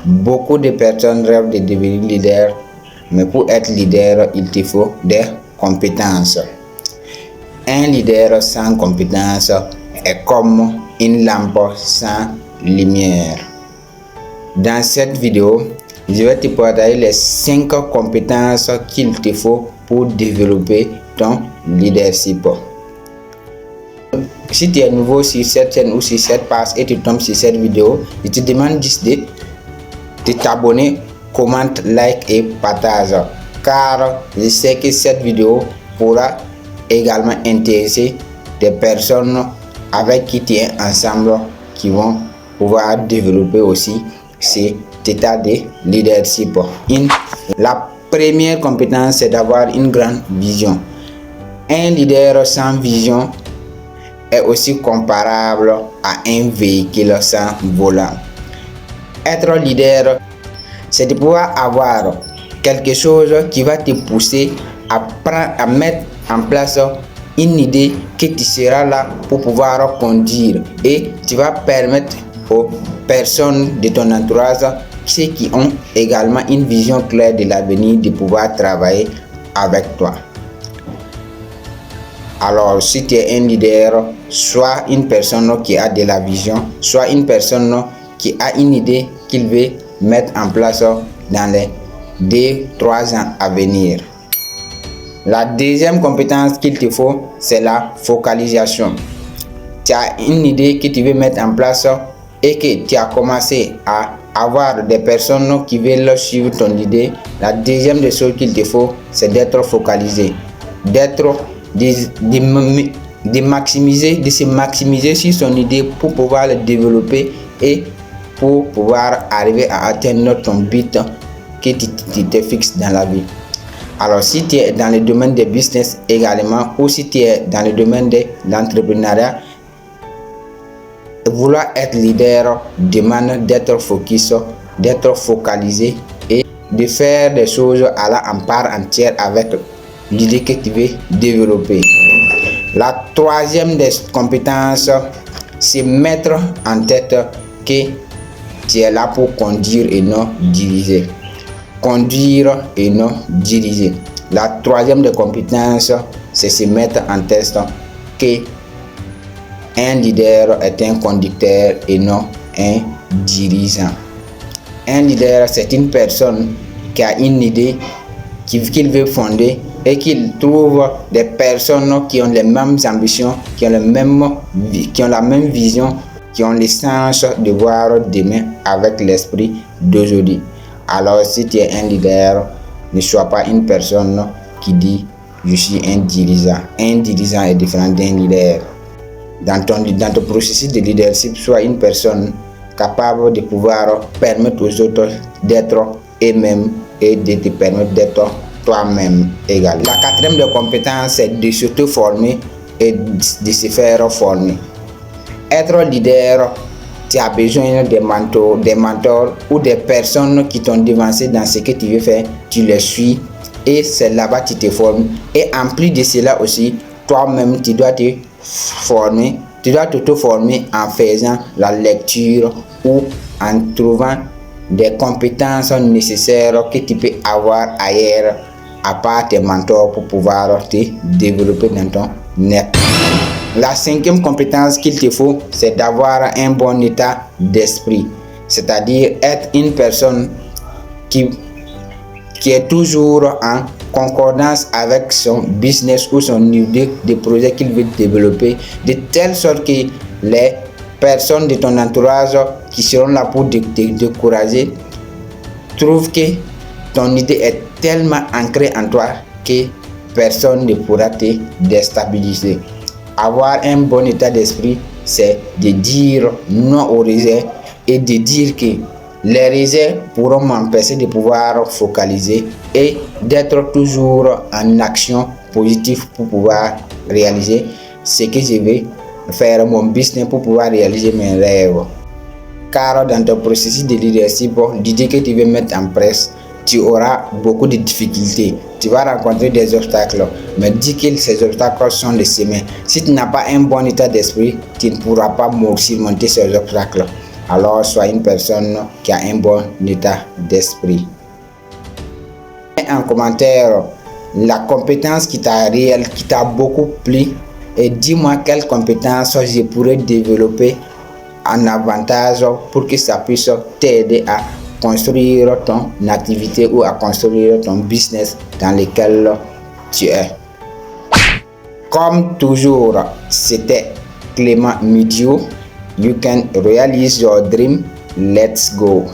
Beaucoup de personnes rêvent de devenir leader, mais pour être leader, il te faut des compétences. Un leader sans compétences est comme une lampe sans lumière. Dans cette vidéo, je vais te partager les 5 compétences qu'il te faut pour développer ton leadership. Si tu es nouveau sur cette chaîne ou sur cette page et tu tombes sur cette vidéo, je te demande juste de t'abonner, commente, like et partage, car je sais que cette vidéo pourra également intéresser des personnes avec qui tu es ensemble, qui vont pouvoir développer aussi cet état de leadership. La première compétence, c'est d'avoir une grande vision. Un leader sans vision est aussi comparable à un véhicule sans volant. Être leader, c'est de pouvoir avoir quelque chose qui va te pousser à mettre en place une idée que tu seras là pour pouvoir conduire, et tu vas permettre aux personnes de ton entourage, ceux qui ont également une vision claire de l'avenir, de pouvoir travailler avec toi. Alors, si tu es un leader, soit une personne qui a de la vision, soit une personne qui a une idée qu'il veut mettre en place dans les 2-3 ans à venir. La deuxième compétence qu'il te faut, c'est la focalisation. Tu as une idée que tu veux mettre en place et que tu as commencé à avoir des personnes qui veulent suivre ton idée. La deuxième des choses qu'il te faut, c'est d'être focalisé, de se maximiser sur son idée pour pouvoir le développer et pour pouvoir arriver à atteindre ton but que tu te fixes dans la vie. Alors, si tu es dans le domaine des business également, ou si tu es dans le domaine de l'entrepreneuriat, vouloir être leader demande d'être focus, d'être focalisé et de faire des choses en part entière avec l'idée que tu veux développer. La troisième des compétences, c'est mettre en tête que tu es là pour conduire et non diriger. Conduire et non diriger. La troisième des compétences, c'est se mettre en tête que un leader est un conducteur et non un dirigeant. Un leader, c'est une personne qui a une idée qu'il veut fonder et qu'il trouve des personnes qui ont les mêmes ambitions, qui ont la même vision, qui ont le sens de voir demain avec l'esprit d'aujourd'hui. Alors, si tu es un leader, ne sois pas une personne qui dit je suis un dirigeant. Un dirigeant est différent d'un leader. Dans ton processus de leadership, sois une personne capable de pouvoir permettre aux autres d'être eux-mêmes et de te permettre d'être toi-même également. La quatrième des compétences, c'est de s'auto-former et de se faire former. Être leader, tu as besoin des mentors ou des personnes qui t'ont devancé dans ce que tu veux faire. Tu les suis et c'est là-bas que tu te formes. Et en plus de cela aussi, toi-même, tu dois te former. Tu dois t'auto-former en faisant la lecture ou en trouvant des compétences nécessaires que tu peux avoir ailleurs à part tes mentors pour pouvoir te développer dans ton net. La cinquième compétence qu'il te faut, c'est d'avoir un bon état d'esprit, c'est-à-dire être une personne qui est toujours en concordance avec son business ou son idée de projet qu'il veut développer, de telle sorte que les personnes de ton entourage qui seront là pour te décourager trouvent que ton idée est tellement ancrée en toi que personne ne pourra te déstabiliser. Avoir un bon état d'esprit, c'est de dire non aux réserves et de dire que les réserves pourront m'empêcher de pouvoir focaliser et d'être toujours en action positive pour pouvoir réaliser ce que je veux faire, mon business, pour pouvoir réaliser mes rêves. Car dans ton processus de leadership, l'idée que tu veux mettre en place, tu auras beaucoup de difficultés. Tu vas rencontrer des obstacles, mais dis que ces obstacles sont les chemins. Si tu n'as pas un bon état d'esprit, tu ne pourras pas surmonter ces obstacles. alors sois une personne qui a un bon état d'esprit. En commentaire la compétence qui t'a beaucoup plu et dis-moi quelle compétence je pourrais développer en avantage pour que ça puisse t'aider à construire ton activité ou à construire ton business dans lequel tu es. Comme toujours, c'était Clément Midio. You can realize your dream. Let's go.